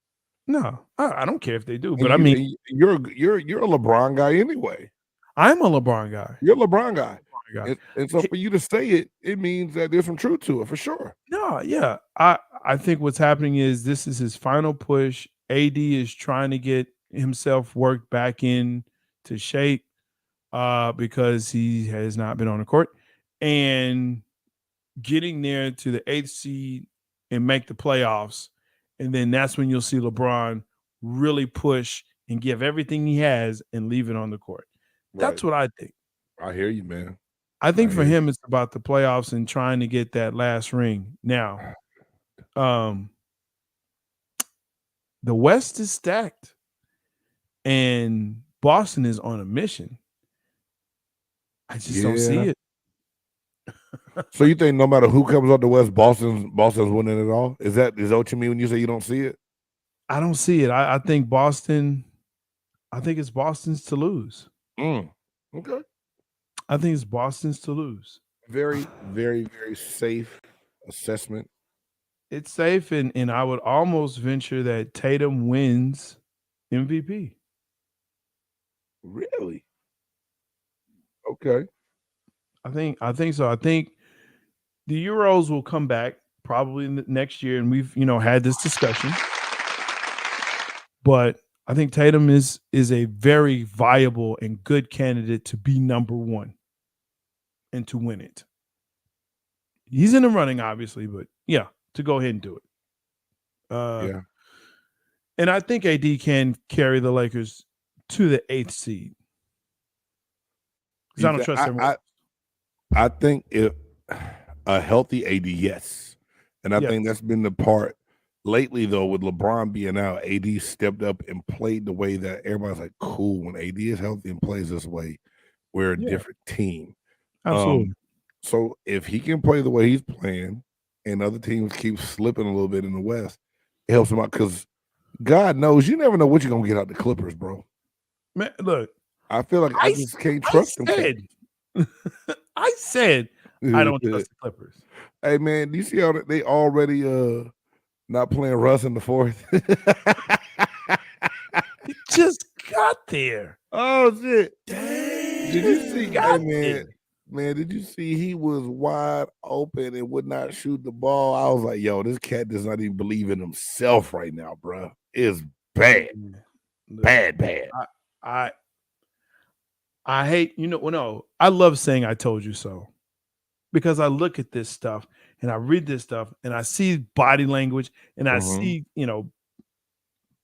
No, I don't care if they do. But you're a LeBron guy anyway. I'm a LeBron guy. You're a LeBron guy. And so for you to say it, it means that there's some truth to it for sure. No, yeah. I think what's happening is this is his final push. AD is trying to get himself worked back in to shape because he has not been on the court and getting there to the 8th seed and make the playoffs. And then that's when you'll see LeBron really push and give everything he has and leave it on the court. That's what I think. I hear you, man. I think for him, it's about the playoffs and trying to get that last ring. Now, the West is stacked, and Boston is on a mission. I just don't see it. So you think no matter who comes out the West, Boston's winning it all? Is that what you mean when you say you don't see it? I don't see it. I think Boston. I think it's Boston's to lose. Okay. I think it's Boston's to lose. Very, very, very safe assessment. It's safe, and I would almost venture that Tatum wins MVP. Really? Okay. I think so. I think the Euros will come back probably in the next year, and we've had this discussion. But I think Tatum is a very viable and good candidate to be number one and to win it. He's in the running, obviously, but yeah, to go ahead and do it. Yeah. And I think AD can carry the Lakers to the 8th seed. Because I don't trust them. I think a healthy AD, yes. And I think that's been the part lately, though, with LeBron being out. AD stepped up and played the way that everybody's like, cool. When AD is healthy and plays this way, we're a different team. Absolutely. So if he can play the way he's playing and other teams keep slipping a little bit in the West, it helps him out because God knows you never know what you're going to get out the Clippers, bro. Man, look. I feel like I just can't trust them. I said I don't trust the Clippers. Hey, man, do you see how they already not playing Russ in the fourth? He just got there. Oh, shit. Dang. Did you see? Hey, man, did you see he was wide open and would not shoot the ball? I was like, yo, this cat does not even believe in himself right now, bro. It's bad. Bad. I hate, I love saying I told you so. Because I look at this stuff and I read this stuff and I see body language and I see,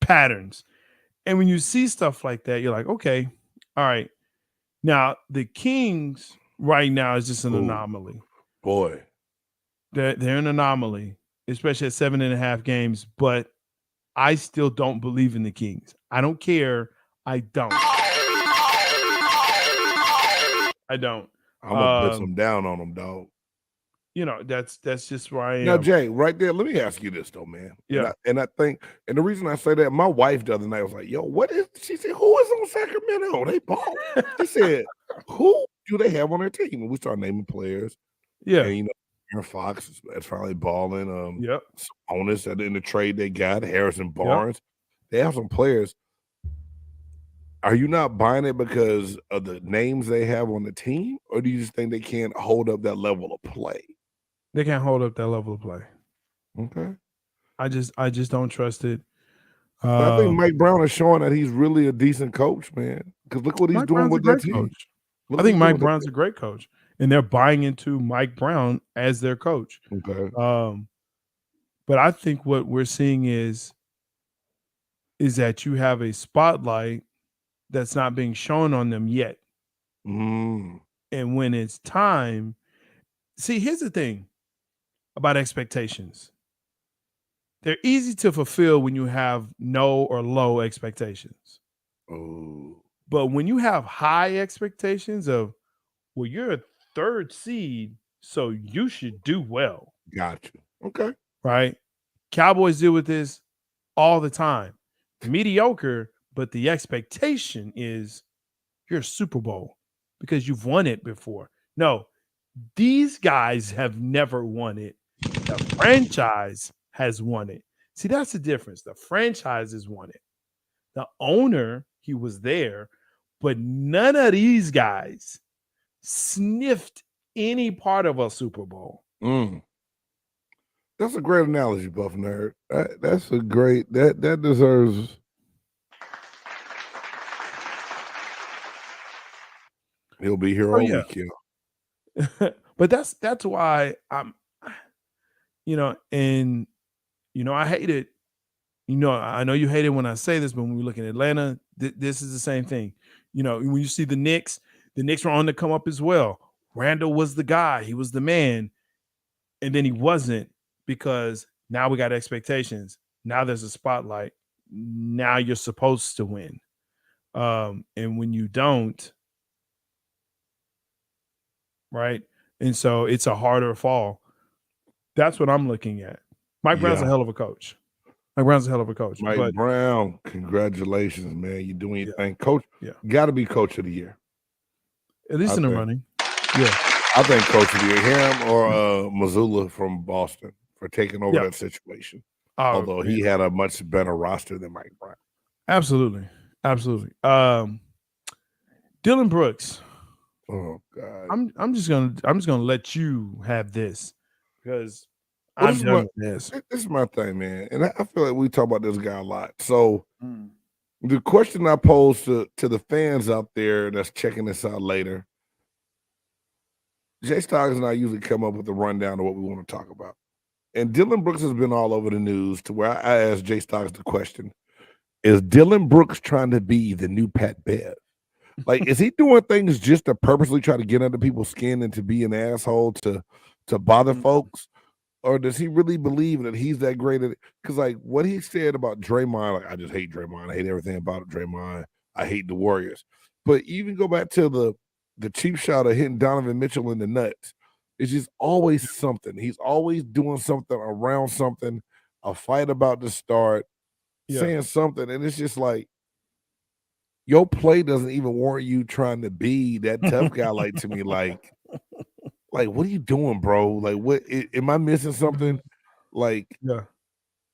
patterns. And when you see stuff like that, you're like, okay, all right. Now, the Kings right now is just an anomaly. Boy. They're an anomaly, especially at 7.5 games, but I still don't believe in the Kings. I don't care. I don't. I'm gonna put some down on them, dog. That's just where I am. Now, Jay, right there, let me ask you this though, man. Yeah. And I think, and the reason I say that, my wife the other night was like, yo, she said, who is on Sacramento? They ball. She said, who do they have on their team? And we started naming players. Yeah. And Aaron Fox is finally balling. Yep. Sabonis in the trade they got, Harrison Barnes. Yep. They have some players. Are you not buying it because of the names they have on the team, or do you just think they can't hold up that level of play? They can't hold up that level of play. Okay. I just don't trust it. I think Mike Brown is showing that he's really a decent coach, man. Because look what he's doing with that team. I think Mike Brown's a great coach, and they're buying into Mike Brown as their coach. Okay. But I think what we're seeing is that you have a spotlight that's not being shown on them yet. Mm. And when it's time, see, here's the thing about expectations. They're easy to fulfill when you have no or low expectations. Oh. But when you have high expectations of, well, you're a 3rd seed, so you should do well. Got you. Okay. Right? Cowboys deal with this all the time. Mediocre, but the expectation is you're a Super Bowl because you've won it before. No, these guys have never won it. The franchise has won it. See, that's the difference. The franchise has won it. The owner, he was there, but none of these guys sniffed any part of a Super Bowl. That's a great analogy, Buff Nerd. That's a great, that deserves. He'll be here all week, But that's why I'm, and I hate it. I know you hate it when I say this, but when we look at Atlanta, this is the same thing. When you see the Knicks were on to come up as well. Randall was the guy, he was the man, and then he wasn't because now we got expectations. Now there's a spotlight. Now you're supposed to win, and when you don't. Right. And so it's a harder fall. That's what I'm looking at. Mike Brown's a hell of a coach. Mike Brown, congratulations, man. You're doing your thing. Coach, got to be coach of the year. At least in the running. Yeah. I think coach of the year, him or Missoula from Boston. for taking over that situation. Although man. he had a much better roster than Mike Brown. Absolutely. Dylan Brooks. Oh God. I'm just gonna let you have this because I'm done with this. This is my thing, man. And I feel like we talk about this guy a lot. So the question I pose to the fans out there that's checking this out later, Jay Stoggs and I usually come up with a rundown of what we want to talk about. And Dylan Brooks has been all over the news to where I asked Jay Stoggs the question, is Dylan Brooks trying to be the new Pat Bev? Like, is he doing things just to purposely try to get under people's skin and to be an asshole to bother folks? Or does he really believe that he's that great at it? Because, like, what he said about Draymond, like, I just hate Draymond. I hate everything about Draymond. I hate the Warriors. But even go back to the cheap shot of hitting Donovan Mitchell in the nuts. It's just always something. He's always doing something around something, a fight about to start, saying something. And it's just like, your play doesn't even warrant you trying to be that tough guy. Like, to me, like, what are you doing, bro? Like, what am I missing something? Like,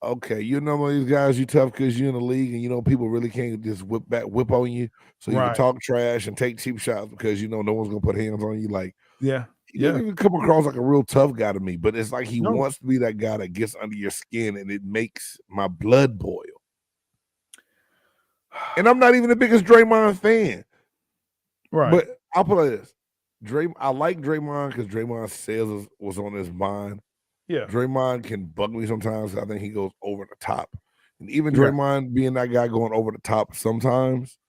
okay, you know one of these guys, you tough because you're in the league and you know people really can't just whip on you. So you can talk trash and take cheap shots because you know no one's gonna put hands on you. Like, he doesn't even come across like a real tough guy to me, but it's like he wants to be that guy that gets under your skin and it makes my blood boil. And I'm not even the biggest Draymond fan. Right. But I'll put it like this. I like Draymond because Draymond says what's on his mind. Yeah. Draymond can bug me sometimes. I think he goes over the top. And even Draymond being that guy going over the top sometimes,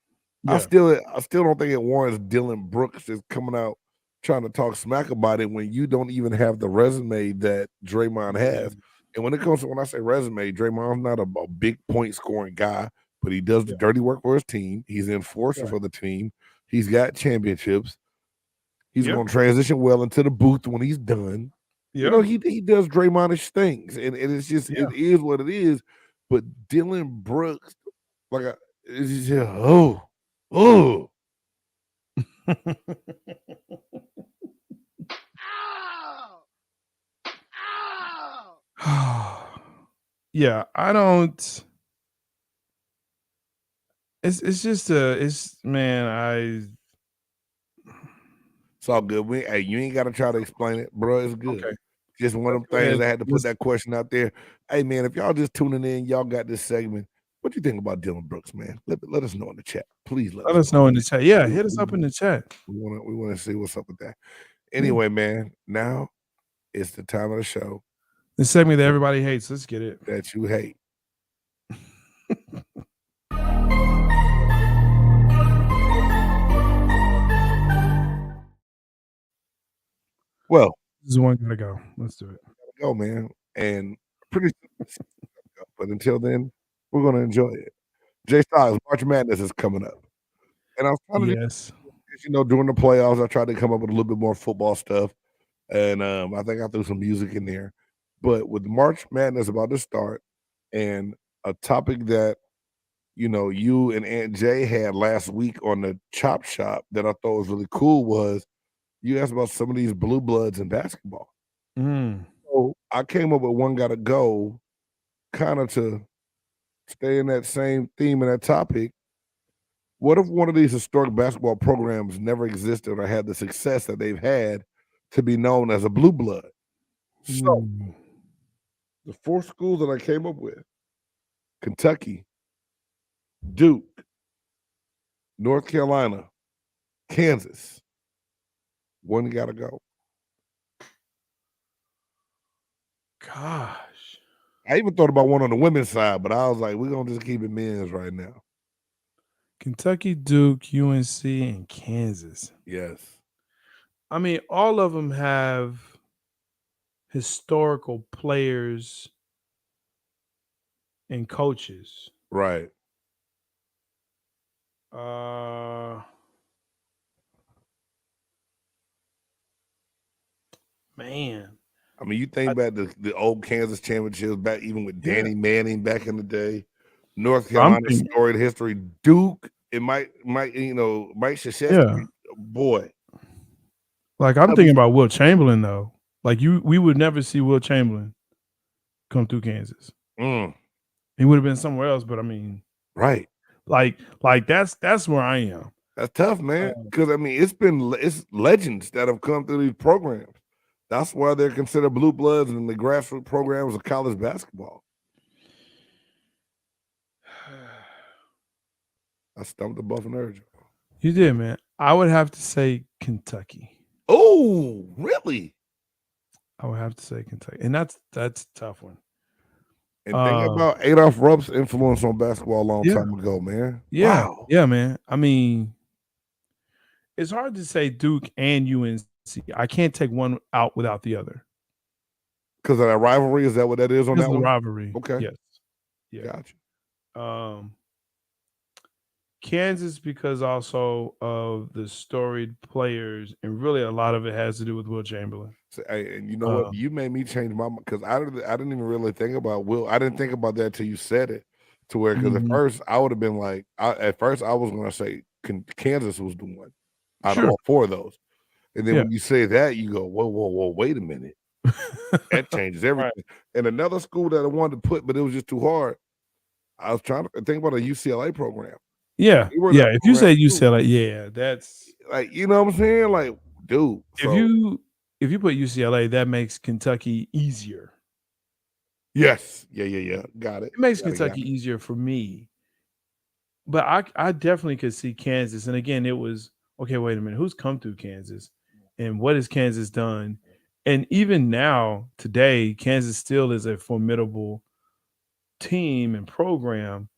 I still don't think it warrants Dylan Brooks just coming out trying to talk smack about it when you don't even have the resume that Draymond has. And when I say resume, Draymond's not a big point scoring guy, but he does the dirty work for his team. He's an enforcer for the team. He's got championships. He's going to transition well into the booth when he's done. You know, he does Draymond-ish things, and it's just it is what it is. But Dylan Brooks, like, it's just Yeah, I don't. It's just man, it's all good. You ain't got to try to explain it, bro. It's good. Okay. Just one of them things I had to put that question out there. Hey, man, if y'all just tuning in, y'all got this segment. What do you think about Dylan Brooks, man? Let us know in the chat. Please let us know in the chat. Yeah, hit us up in the chat. We want to see what's up with that. Anyway, man, now it's the time of the show. The segment that everybody hates. Let's get it. That you hate. Well, this is one gotta go. Let's do it. Go, man. And pretty soon, but until then, we're gonna enjoy it. Jay Styles, March Madness is coming up. And I was trying to during the playoffs, I tried to come up with a little bit more football stuff. And I think I threw some music in there. But with March Madness about to start, and a topic that you and Aunt Jay had last week on the Chop Shop that I thought was really cool was you asked about some of these blue bloods in basketball. So I came up with one gotta go, kind of to stay in that same theme and that topic. What if one of these historic basketball programs never existed or had the success that they've had to be known as a blue blood? So the 4 schools that I came up with: Kentucky, Duke, North Carolina, Kansas. One gotta go. Gosh. I even thought about one on the women's side, but I was like, we're gonna just keep it men's right now. Kentucky, Duke, UNC, and Kansas. Yes. I mean, all of them have historical players and coaches. Right. Man. I mean, you think about the old Kansas championships back, even with Danny Manning back in the day. North Carolina storied history. Duke, it might Mike Krzyzewski. Boy. Like, I'm thinking about Will Chamberlain though. Like we would never see Will Chamberlain come through Kansas. Mm. He would have been somewhere else, but I mean, right. Like that's where I am. That's tough, man. Because I mean, it's legends that have come through these programs. That's why they're considered blue bloods in the grassroots programs of college basketball. I stumped the Buff and urge. You did, man. I would have to say Kentucky. Oh, really? I would have to say Kentucky, and that's a tough one. And think about Adolph Rupp's influence on basketball a long time ago, man. Yeah, wow. Yeah, man. I mean, it's hard to say Duke and UNC. I can't take one out without the other. Because of that rivalry, is that what that is on that one? Rivalry. Okay. Yes. Yeah. Gotcha. Kansas, because also of the storied players, and really a lot of it has to do with Will Chamberlain. So, and you know what? You made me change my mind because I didn't even really think about Will. I didn't think about that till you said it. To where because at first I would have been like, at first I was gonna say Kansas was the one out of all four of those, and then when you say that, you go, whoa, wait a minute, that changes everything. Right. And another school that I wanted to put, but it was just too hard. I was trying to think about a UCLA program. Yeah. If you say UCLA, that's like, you know what I'm saying? Like, dude. If you put UCLA, that makes Kentucky easier. Yes. Yeah. Got it. It makes Kentucky easier for me. But I definitely could see Kansas. And again, it was, okay, wait a minute. Who's come through Kansas? And what has Kansas done? And even now, today, Kansas still is a formidable team and program.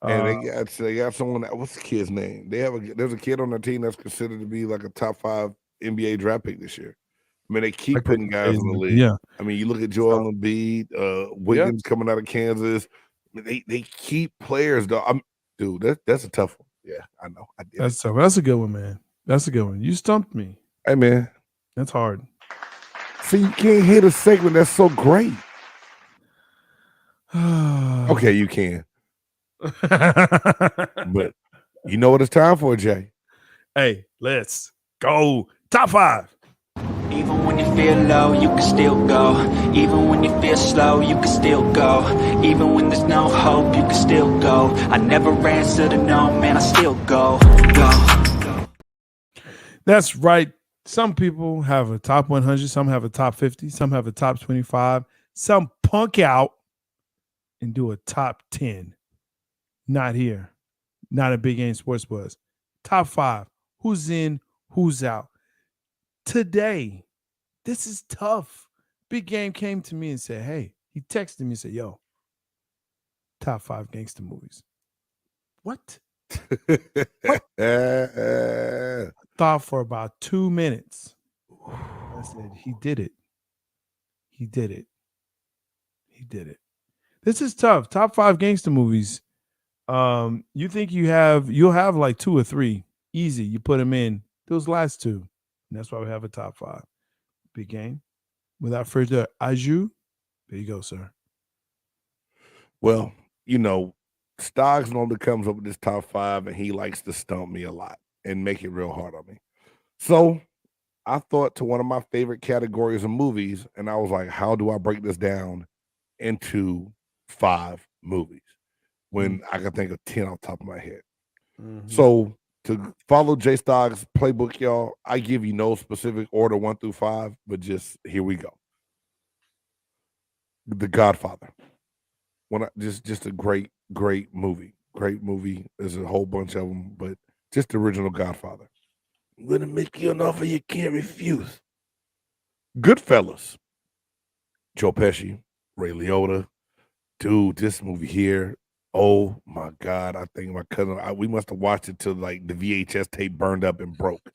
And they got someone. What's the kid's name? There's a kid on their team that's considered to be like a top 5 NBA draft pick this year. I mean, they keep putting guys in the league. Yeah. I mean, you look at Joel Embiid, Wiggins coming out of Kansas. I mean, they keep players though. Dude, that's a tough one. Yeah, I know. That's tough. That's a good one, man. That's a good one. You stumped me. Hey, man, that's hard. See, you can't hit a segment that's so great. Okay, you can. But you know what it's time for, Jay. Hey, let's go. Top 5. Even when you feel low, you can still go. Even when you feel slow, you can still go. Even when there's no hope, you can still go. I never answer to no, man, I still go. That's right. Some people have a top 100, some have a top 50, some have a top 25, some punk out and do a top 10. Not here. Not a Big Game Sports Buzz. Top 5. Who's in, who's out. Today, this is tough. Big Game came to me and said, hey, he texted me and said, yo, top 5 gangster movies. What? What? Thought for about 2 minutes. I said, he did it. He did it. He did it. This is tough. Top 5 gangster movies. You think you'll have like 2 or 3 easy. You put them in those last 2. And that's why we have a top 5. Big Game. Without further ado, there you go, sir. Well, you know, Stoggs normally comes up with this top 5 and he likes to stump me a lot and make it real hard on me. So I thought to one of my favorite categories of movies, and I was like, how do I break this down into 5 movies when I can think of 10 off the top of my head? So to follow Jay Stoggs' playbook, y'all, I give you no specific order 1 through 5, but just here we go. The Godfather. Just a great movie. Great movie. There's a whole bunch of them, but just the original Godfather. I'm gonna make you an offer you can't refuse. Goodfellas. Joe Pesci, Ray Liotta. Dude, this movie here. Oh my God. I think my cousin, we must have watched it till like the VHS tape burned up and broke.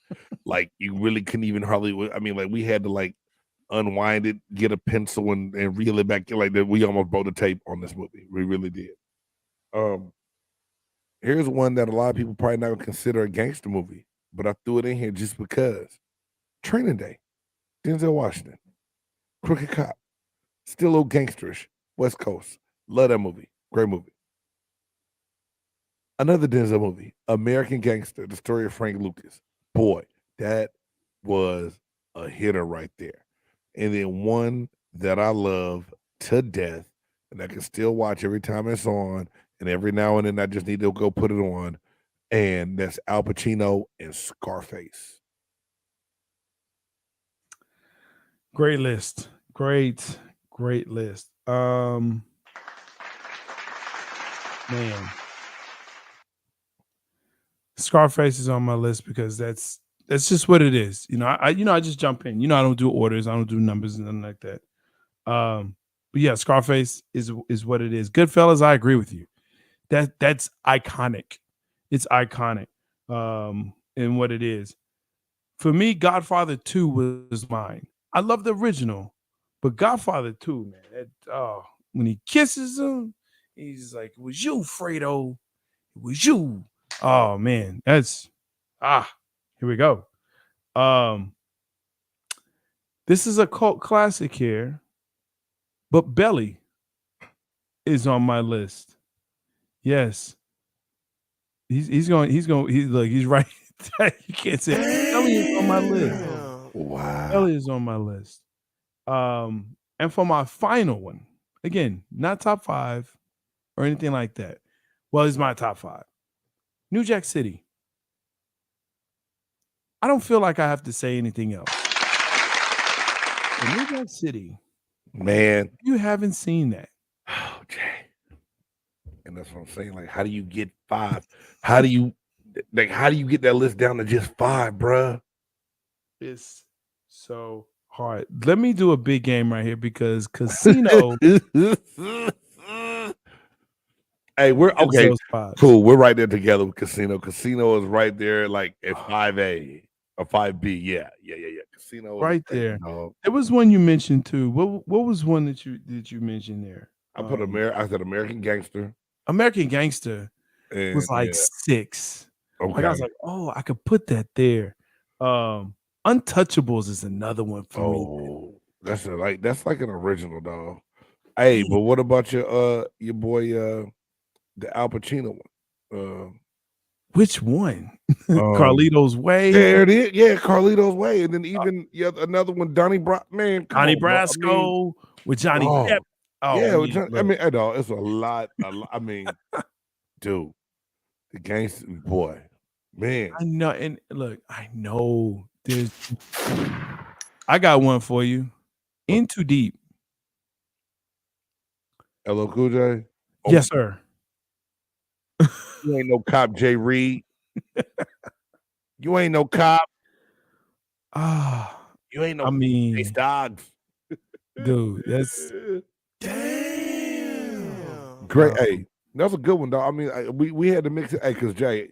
Like you really couldn't even hardly, I mean, like we had to like unwind it, get a pencil and reel it back. Like that, we almost broke the tape on this movie. We really did. Here's one that a lot of people probably not gonna consider a gangster movie, but I threw it in here just because. Training Day. Denzel Washington. Crooked Cop. Still a little gangsterish. West Coast. Love that movie. Great movie. Another Denzel movie, American Gangster, the story of Frank Lucas. Boy, that was a hitter right there. And then one that I love to death, and I can still watch every time it's on, and every now and then I just need to go put it on, and that's Al Pacino and Scarface. Great list. Great list. Man. Scarface is on my list because that's just what it is. I just jump in. I don't do orders, I don't do numbers and nothing like that. But yeah, Scarface is what it is. Goodfellas, I agree with you. That's iconic. It's iconic. In what it is. For me, Godfather 2 was mine. I love the original, but Godfather 2, man, when he kisses him, he's like, "It was you, Fredo. It was you." Oh man, that's here we go. This is a cult classic here, but Belly is on my list. Yes. He's right. You can't say Belly is on my list. Wow. Belly is on my list. And for my final one, again, not top 5 or anything like that. Well, it's my top 5. New Jack City. I don't feel like I have to say anything else. New Jack City. Man. You haven't seen that. Oh, Jay. And that's what I'm saying. Like, how do you get 5? How do you get that list down to just 5, bruh? It's so hard. Let me do a big game right here because Casino. Hey, we're okay. Cool. We're right there together with Casino. Casino is right there, like at 5A or 5B. Yeah. Casino right there. There was one you mentioned too. What was one that you mentioned there? I said American Gangster. American Gangster was like 6. Okay. Like I was like, oh, I could put that there. Untouchables is another one for me. That's like an original, dog. Hey, but what about your boy the Al Pacino one? Which one? Carlito's Way. There it is. Yeah, Carlito's Way, and then even another one, Donnie Brasco with Johnny Depp. Oh yeah, I mean, it's a lot. I mean, dude, the gangster boy, man. I know, and look, I know. I got one for you. In Too Deep. LL Cool J. Yes, sir. You ain't no cop, Jay Reed. You ain't no cop. You ain't no. Chase Dogs. Dude, that's damn great. Hey, that's a good one, dog. I mean, we had to mix it. Hey, because Jay,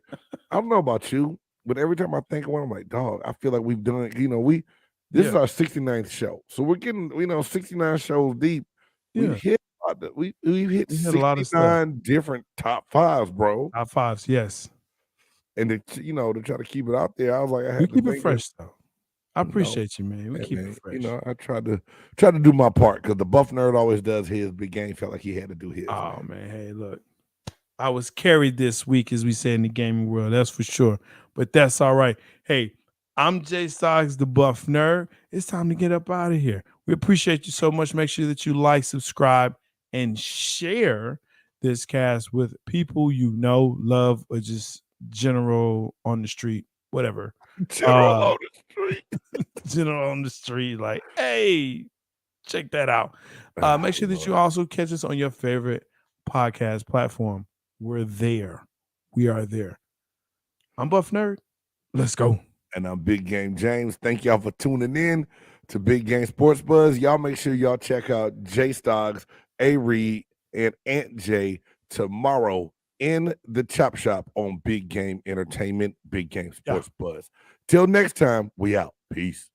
I don't know about you, but every time I think of one, I'm like, dog, I feel like we've done. This is our 69th show, so we're getting 69 shows deep. Yeah. We've hit 69 different top 5s, bro. Top 5s, yes. And to try to keep it out there, I was like, I had to keep it fresh though. I appreciate you, man. We keep it fresh. I tried to do my part because the Buff Nerd always does his. Big Game felt like he had to do his. Oh man, hey, look, I was carried this week, as we say in the gaming world. That's for sure. But that's all right. Hey, I'm Jay Stoggs, the Buff Nerd. It's time to get up out of here. We appreciate you so much. Make sure that you like, subscribe, and share this cast with people you know, love, or just general on the street, whatever. General on the street. General on the street, like, hey, check that out. Make sure that you also catch us on your favorite podcast platform. We're there. We are there. I'm Buff Nerd. Let's go. And I'm Big Game James. Thank y'all for tuning in to Big Game Sports Buzz. Y'all make sure y'all check out Jay Stoggs, A. Reed, and Aunt J tomorrow in the Chop Shop on Big Game Entertainment, Big Game Sports Buzz. Till next time, we out. Peace.